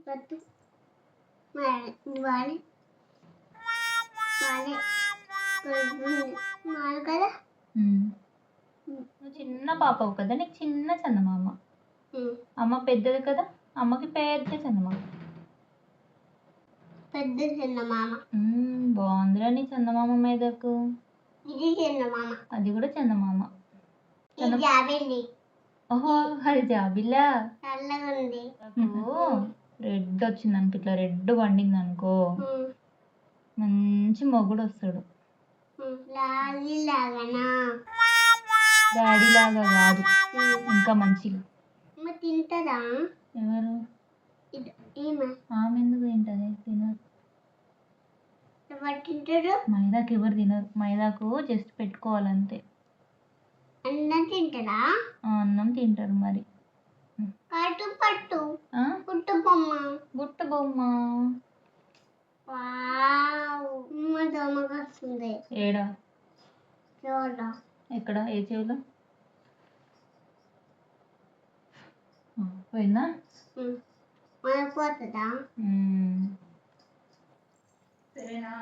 పట్టు వాడి వాడి మాలు కదా. నువ్వు చిన్న పాపవు కదా, నీకు చిన్న చందమామ. అమ్మ పెద్దది కదా, అమ్మకి పెద్ద చందమామ. పెద్ద చందమామ. బాగుందిరా నీ చందమామ మీదకు. ఇది చందమామ. అది కూడా చందమామ. జాబిల్లి. ఓహో అది జాబిల్లా. చల్లగా ఉంది. రెడ్ వచ్చింది అనుకో, ఇట్లా రెడ్ పండింది అనుకో, మంచి మొగుడు వస్తాడు. డాడీ లాగానా? డాడీ లాగా కాదు, ఇంకా మంచిగా. తింటదా? ఎవరు? ఈమె. ఆమె ఎందుకు తింటది? తినరు. ఎవరు తింటారు? మైదాకు ఎవరు తినరు, మైదాకు జస్ట్ పెట్టుకోవాలంతే. అన్నం తింటదా? అన్నం తింటారు మరి. పట్టు పట్టు పుట్టు బొమ్మ. బుట్ట బొమ్మ. దోమగా వస్తుంది. ఏడా? చెవులో. ఎక్కడ? ఏ చెవులో? పోయిందా? పోతుందా? సరేనా?